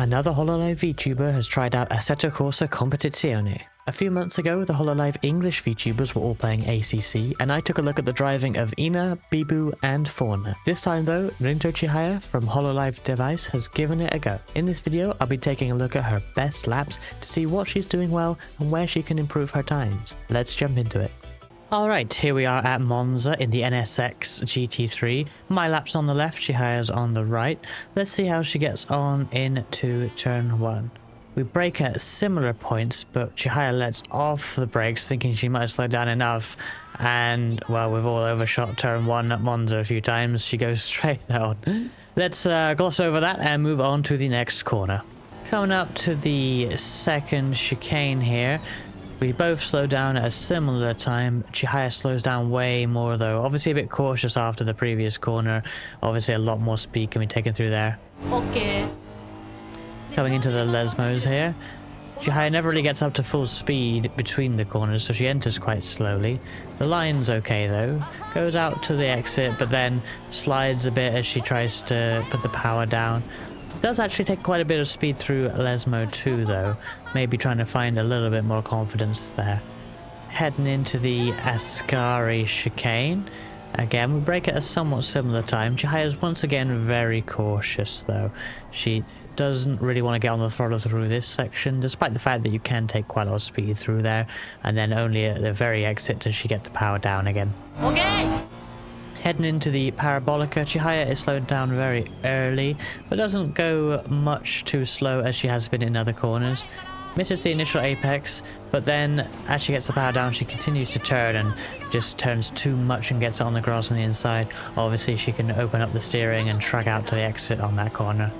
Another hololive VTuber has tried out Assetto Corsa Competizione. A few months ago, the hololive English VTubers were all playing ACC, and I took a look at the driving of Ina, Bibu, and Fauna. This time though, Rindo Chihaya from hololive devis has given it a go. In this video, I'll be taking a look at her best laps to see what she's doing well and where she can improve her times. Let's jump into it. Alright, here we are at Monza in the NSX GT3. My lap's on the left, Chihaya's on the right. Let's see how she gets on into turn 1. We brake at similar points, but Chihaya lets off the brakes thinking she might have slowed down enough. And, well, we've all overshot turn 1 at Monza a few times. She goes straight out. Let's gloss over that and move on to the next corner. Coming up to the second chicane here. We both slow down at a similar time. Chihaya slows down way more though. Obviously a bit cautious after the previous corner. Obviously a lot more speed can be taken through there. Okay. Coming into the Lesmos here. Chihaya never really gets up to full speed between the corners, so she enters quite slowly. The line's okay though. Goes out to the exit, but then slides a bit as she tries to put the power down. Does actually take quite a bit of speed through Lesmo too though, maybe trying to find a little bit more confidence there. Heading into the Ascari chicane. Again, we brake at a somewhat similar time. Chihaya's once again very cautious though. She doesn't really want to get on the throttle through this section, despite the fact that you can take quite a lot of speed through there, and then only at the very exit does she get the power down again. Okay. Heading into the Parabolica, Chihaya is slowed down very early, but doesn't go much too slow as she has been in other corners. Misses the initial apex, but then as she gets the power down, she continues to turn and just turns too much and gets it on the grass on the inside. Obviously, she can open up the steering and track out to the exit on that corner.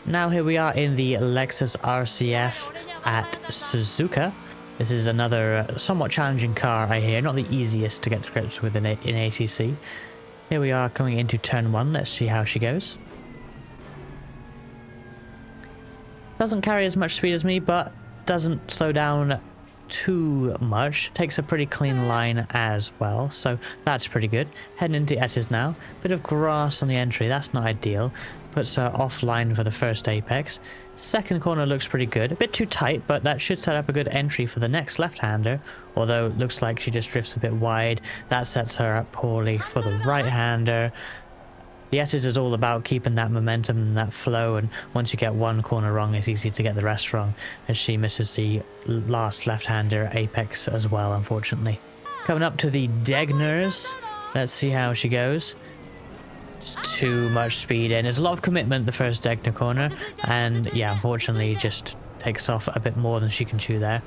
Now here we are in the Lexus RCF at Suzuka. This is another somewhat challenging car, I hear. Not the easiest to get to grips with in ACC. Here we are coming into turn 1. Let's see how she goes. Doesn't carry as much speed as me, but doesn't slow down too much. Takes a pretty clean line as well, so that's pretty good. Heading into S's now. Bit of grass on the entry, that's not ideal. Puts her offline for the first apex. Second corner looks pretty good. A bit too tight, but that should set up a good entry for the next left-hander. Although it looks like she just drifts a bit wide. That sets her up poorly for the right-hander. The S's is all about keeping that momentum and that flow, and once you get one corner wrong, it's easy to get the rest wrong, as she misses the last left-hander apex as well, unfortunately. Coming up to the Degners. Let's see how she goes. Just too much speed in. There's a lot of commitment the first Degner corner, and yeah, unfortunately just takes off a bit more than she can chew there.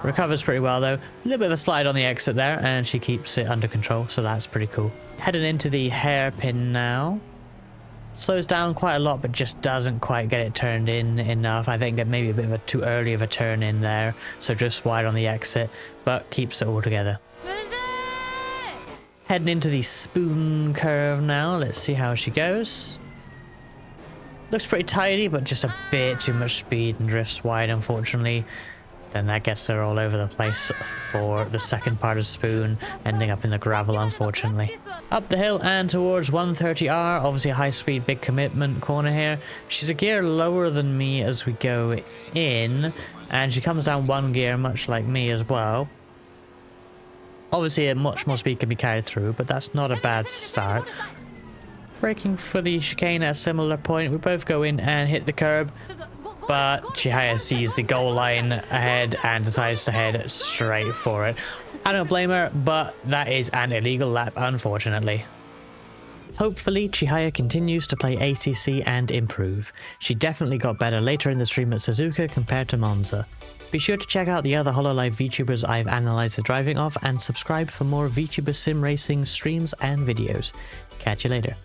Recovers pretty well though. A little bit of a slide on the exit there, and she keeps it under control, so that's pretty cool. Heading into the hairpin now. Slows down quite a lot, but just doesn't quite get it turned in enough. I think that maybe a bit of a too early of a turn in there, so just wide on the exit, but keeps it all together. Heading into the spoon curve now. Let's see how she goes. Looks pretty tidy, but just a bit too much speed and drifts wide, unfortunately. Then that gets her all over the place for the second part of spoon, ending up in the gravel, unfortunately. Up the hill and towards 130R, obviously a high speed, big commitment corner here. She's a gear lower than me as we go in, and she comes down one gear, much like me as well. Obviously, a much more speed can be carried through, but that's not a bad start. Braking for the chicane at a similar point. We both go in and hit the curb, but Chihaya sees the goal line ahead and decides to head straight for it. I don't blame her, but that is an illegal lap, unfortunately. Hopefully, Chihaya continues to play ACC and improve. She definitely got better later in the stream at Suzuka compared to Monza. Be sure to check out the other hololive VTubers I've analysed the driving of, and subscribe for more VTuber sim racing streams and videos. Catch you later.